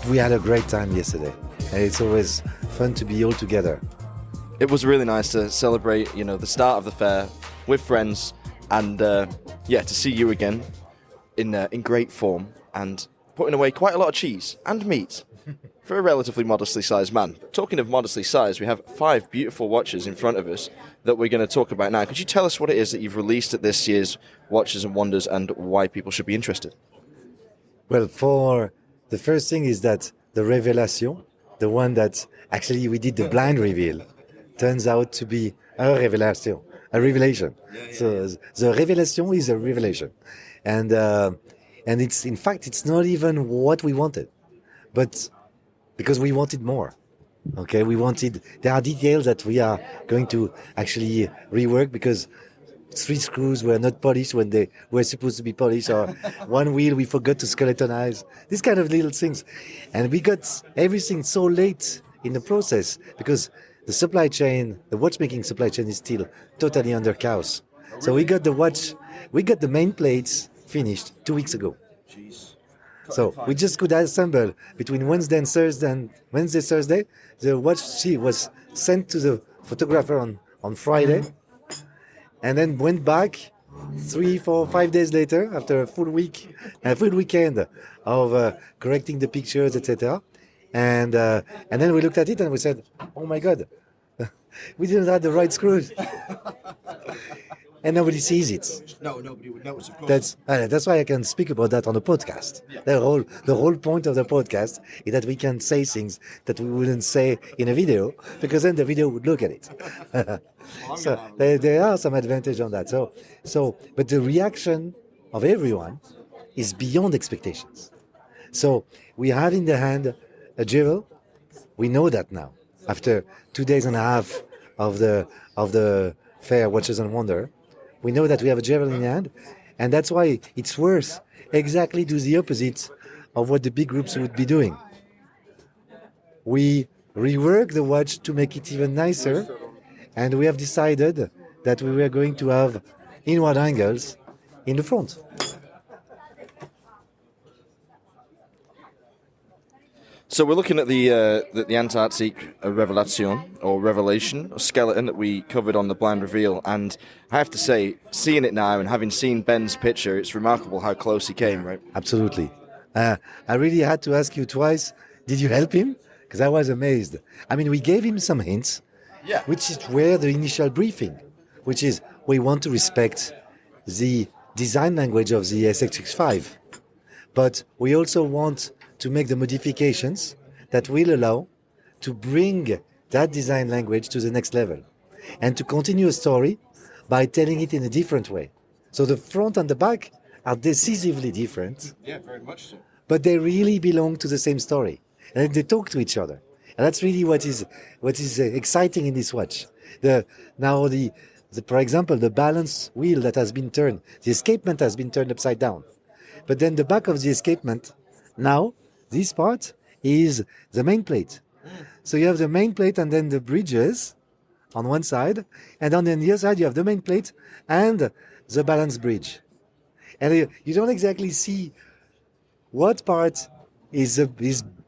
we had a great time yesterday, and it's always fun to be all together. It was really nice to celebrate, the start of the fair with friends, and to see you again in great form and putting away quite a lot of cheese and meat for a relatively modestly sized man. Talking of modestly sized, we have 5 beautiful watches in front of us that we're going to talk about now. Could you tell us what it is that you've released at this year's Watches and Wonders and why people should be interested? Well, for the first thing is that the Révélation, the one that actually we did the blind reveal, turns out to be a revelation. So the Révélation is a revelation. And it's, in fact, it's not even what we wanted, but because we wanted more. Okay, there are details that we are going to actually rework because 3 screws were not polished when they were supposed to be polished, or 1 wheel we forgot to skeletonize, these kind of little things. And we got everything so late in the process because the supply chain, the watchmaking supply chain is still totally under chaos. So we got the main plates finished 2 weeks ago. Jeez. So we just could assemble between Wednesday, Thursday. The watch was sent to the photographer on Friday, and then went back 3, 4, 5 days later after a full weekend of correcting the pictures, etc. And then we looked at it and we said, "Oh my God, we didn't have the right screws." And nobody sees it. No, nobody would notice, of course. That's why I can speak about that on a podcast. Yeah. The whole point of the podcast is that we can say things that we wouldn't say in a video, because then the video would look at it. So there are some advantage on that. But the reaction of everyone is beyond expectations. So we have in the hand a jewel. We know that now after 2 days and a half of the fair Watches and Wonder. We know that we have a jewel in hand, and that's why it's worth exactly do the opposite of what the big groups would be doing. We rework the watch to make it even nicer, and we have decided that we were going to have inward angles in the front. So we're looking at the Antarctic Revelation, or skeleton that we covered on the blind reveal, and I have to say, seeing it now and having seen Ben's picture, it's remarkable how close he came, right? Absolutely. I really had to ask you twice, did you help him? Because I was amazed. I mean, we gave him some hints, which is where the initial briefing, which is we want to respect the design language of the SX65, but we also want to make the modifications that will allow to bring that design language to the next level and to continue a story by telling it in a different way. So the front and the back are decisively different. Yeah, very much so. But they really belong to the same story. And they talk to each other. And that's really what is exciting in this watch. For example, the balance wheel that has been turned, the escapement has been turned upside down. But then the back of the escapement, now, this part is the main plate. So you have the main plate and then the bridges on one side, and on the other side you have the main plate and the balance bridge. And you don't exactly see what part is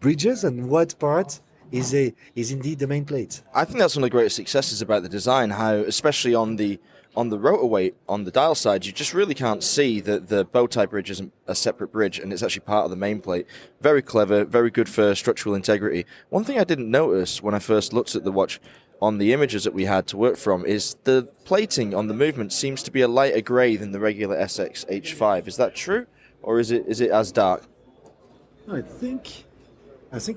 bridges and what part is indeed the main plate. I think that's one of the greatest successes about the design, how especially on the rotor weight, on the dial side, you just really can't see that the bow tie bridge isn't a separate bridge and it's actually part of the main plate. Very clever, very good for structural integrity. One thing I didn't notice when I first looked at the watch on the images that we had to work from is the plating on the movement seems to be a lighter grey than the regular SX H5. Is that true, or is it as dark? I think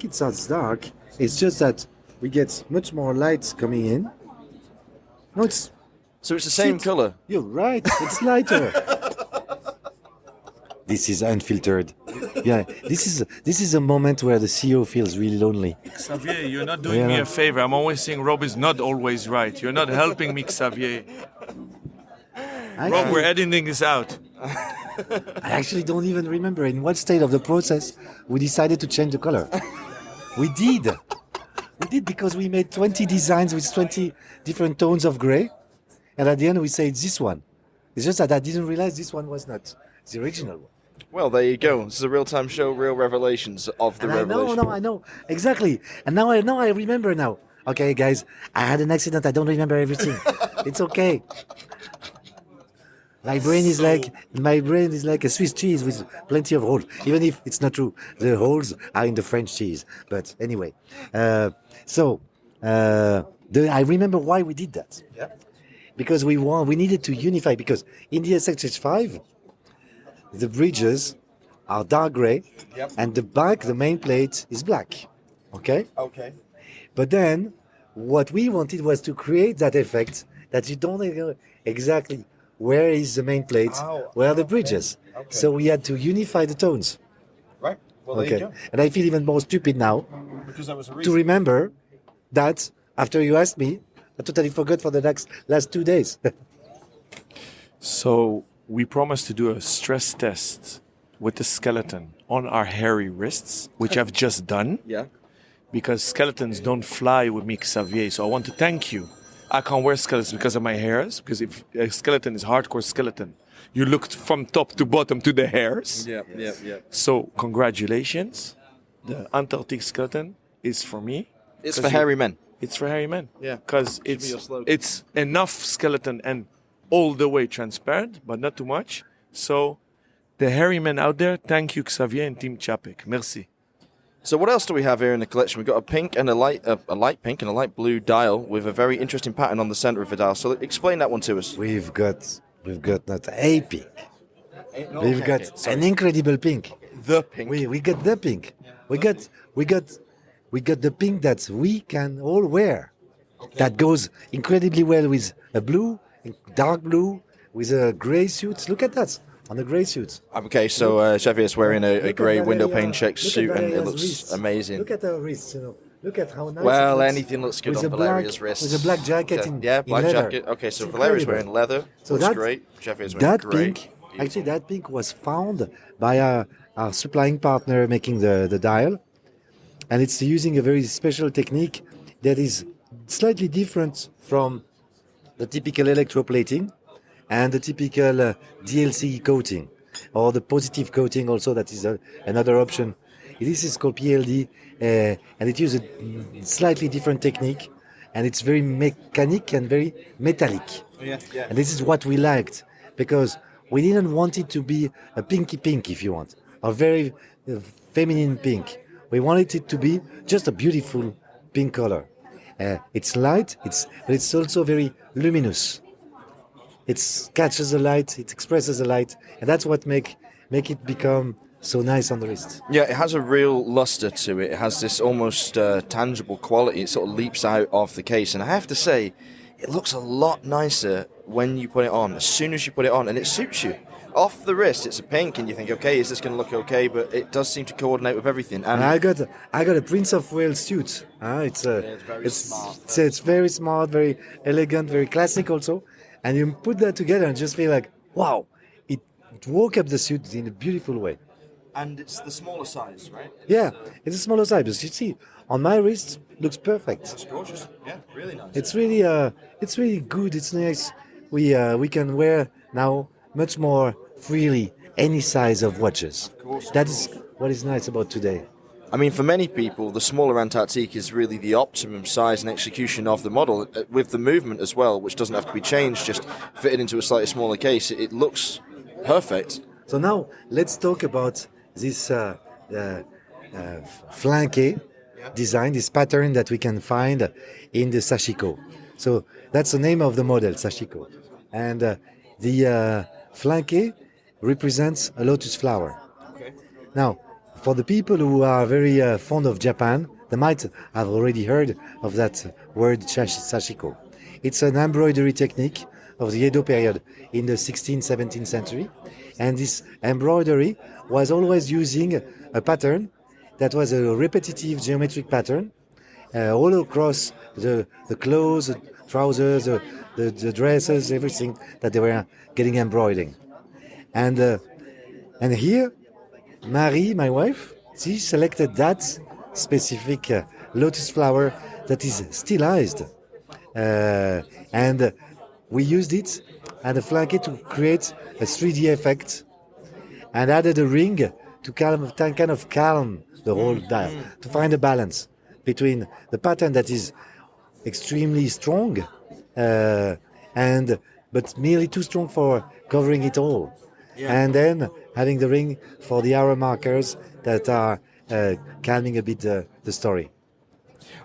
it's as dark. It's just that we get much more light coming in. No, So it's the same colour? You're right, it's lighter. This is unfiltered. Yeah, this is a moment where the CEO feels really lonely. Xavier, you're not doing me a favor. I'm always saying Rob is not always right. You're not helping me, Xavier. Rob, we're editing this out. I actually don't even remember in what state of the process we decided to change the color. We did. We did because we made 20 designs with 20 different tones of gray. And at the end we say it's this one. It's just that I didn't realize this one was not the original one. Well, there you go. This is a real-time show, real revelations of the And revelation. I know, exactly. And now I remember now. Okay, guys, I had an accident. I don't remember everything. It's okay. My brain is like a Swiss cheese with plenty of holes. Even if it's not true, the holes are in the French cheese. But anyway, so I remember why we did that. Yeah. Because we needed to unify. Because in the SX5, the bridges are dark gray, Yep. and the main plate is black. Okay. Okay. But then, what we wanted was to create that effect that you don't know exactly where is the main plate, where are the bridges. Okay. So we had to unify the tones. Right. Well, there you go. And I feel even more stupid now Because that was a to reason. remember that after you asked me, I totally forgot for the last 2 days. So we promised to do a stress test with the skeleton on our hairy wrists, which I've just done. Yeah. Because skeletons don't fly with me, Xavier. So I want to thank you. I can't wear skeletons because of my hairs. Because if a skeleton is hardcore skeleton, you looked from top to bottom to the hairs. Yeah. Yeah. Yeah. So congratulations. The Antarctic skeleton is for me. It's 'Cause for hairy men. It's for hairy men. Yeah. Because be your slogan. it's enough skeleton and all the way transparent, but not too much. So the hairy men out there, thank you, Xavier and Team Czapek. Merci. So what else do we have here in the collection? We've got a pink and a light pink and a light blue dial with a very interesting pattern on the center of the dial. So explain that one to us. we've got not a pink. We've got an incredible pink. The pink. We got the pink. We got the pink that we can all wear. That goes incredibly well with a blue, dark blue, with a grey suit. Look at that on the grey suit. Okay, so Xavier's wearing a Look at grey window Valeria's- pane check look at suit and it Valeria's looks wrists. amazing. Look at her wrists. Look at how nice. Well, it looks. anything looks good With on a black- Valeria's wrists. With a black jacket Okay. in black leather. jacket. Okay, so It's Valeria's incredible. wearing leather. So looks that- great. Xavier's wearing That grey. pink, actually, that pink was found by our supplying partner making the dial, and it's using a very special technique that is slightly different from the typical electroplating and the typical DLC coating, or the positive coating also, that is another option. This is called PLD, and it uses a slightly different technique, and it's very mechanic and very metallic. Yeah. And this is what we liked, because we didn't want it to be a pinky pink, if you want, a very feminine pink. We wanted it to be just a beautiful pink color. It's light, but it's also very luminous. It catches the light, it expresses the light, and that's what make it become so nice on the wrist. Yeah, it has a real luster to it. It has this almost tangible quality. It sort of leaps out of the case. And I have to say, it looks a lot nicer when you put it on, as soon as you put it on, and it suits you. Off the wrist, it's a pink, and you think, okay, is this going to look okay? But it does seem to coordinate with everything. And I got a Prince of Wales suit. it's very smart. It's very smart, very elegant, very classic also. And you put that together and just feel like, wow, it woke up the suit in a beautiful way. And it's the smaller size, right? Yeah, it's a smaller size, but you see, on my wrist, looks perfect. It's gorgeous. Yeah, really nice. It's really good. It's nice. We can wear now much more freely any size of watches. That is what is nice about today. I mean, for many people, the smaller Antarctique is really the optimum size and execution of the model, with the movement as well, which doesn't have to be changed, just fitted into a slightly smaller case. It looks perfect. So now let's talk about this flanqué design, this pattern that we can find in the Sashiko. So that's the name of the model, Sashiko. And the flanqué represents a lotus flower. Okay. Now, for the people who are very fond of Japan, they might have already heard of that word sashiko. It's an embroidery technique of the Edo period in the 16th, 17th century. And this embroidery was always using a pattern that was a repetitive geometric pattern all across the clothes, the trousers, the dresses, everything that they were getting embroidering. And here, Marie, my wife, she selected that specific lotus flower that is stylized. And we used it and the flanqué to create a 3D effect. and added a ring to kind of calm the whole dial, to find a balance between the pattern that is extremely strong, and but merely too strong for covering it all, and then having the ring for the hour markers that are calming a bit the story.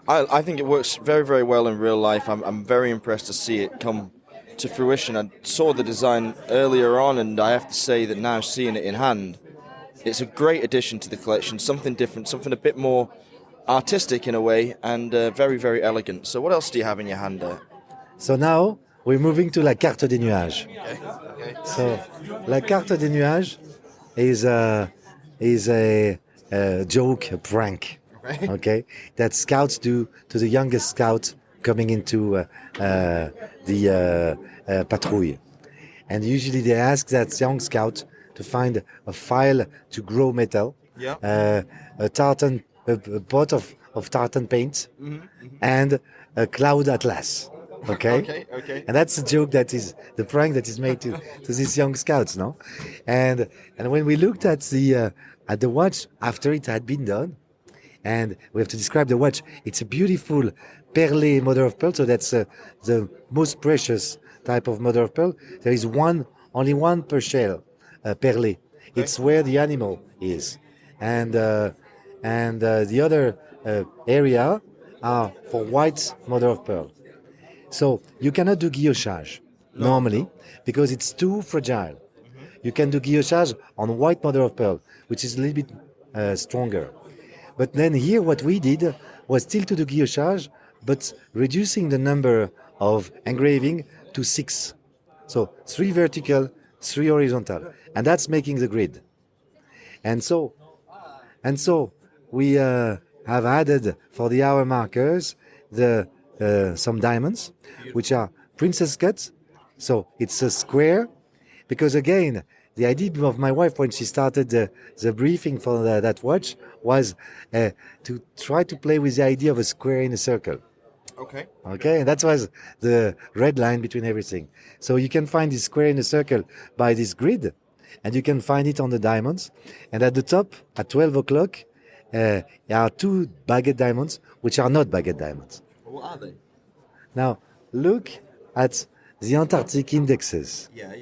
I think it works very, very well in real life. I'm very impressed to see it come to fruition. I saw the design earlier on, and I have to say that now seeing it in hand, it's a great addition to the collection, something different, something a bit more artistic in a way, and very, very elegant. So what else do you have in your hand there? So now we're moving to La Carte des Nuages. Okay. So La Carte des Nuages is a joke, a prank, okay, that scouts do to the youngest scout coming into the patrouille. And usually they ask that young scout to find a file to grow metal, a pot of tartan paint, and a cloud atlas. Okay? And that's the joke, that is the prank that is made to these young scouts, no? And when we looked at the watch after it had been done, and we have to describe the watch, it's a beautiful perlé mother of pearl, so that's the most precious type of mother of pearl. There is only one per shell, perlé. It's where the animal is, and the other area are for white mother of pearl. So you cannot do guillochage normally because it's too fragile. You can do guillochage on white mother of pearl, which is a little bit stronger. But then here what we did was still to do guillochage, but reducing the number of engraving to 6. So 3 vertical, 3 horizontal, and that's making the grid. And so we have added for the hour markers some diamonds, which are princess cuts. So it's a square, because again, the idea of my wife when she started the briefing for that watch was to try to play with the idea of a square in a circle. Okay. Okay, and that was the red line between everything. So you can find this square in a circle by this grid, and you can find it on the diamonds. And at the top, at 12 o'clock, there are 2 baguette diamonds, which are not baguette diamonds. What are they? Now, look at the Antarctic indexes, Yeah.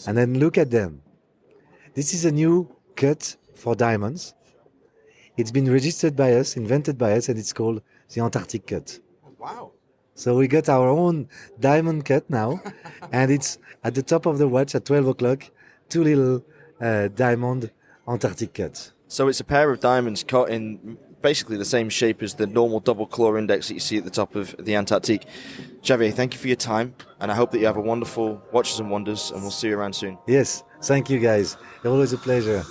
and then look at them. This is a new cut for diamonds. It's been registered by us, invented by us, and it's called the Antarctic cut. Wow. So we got our own diamond cut now, and it's at the top of the watch at 12 o'clock, 2 little diamond Antarctic cuts. So it's a pair of diamonds cut in basically the same shape as the normal double claw index that you see at the top of the Antarctique. Xavier, thank you for your time, and I hope that you have a wonderful Watches and Wonders, and we'll see you around soon. Yes, thank you guys. Always a pleasure.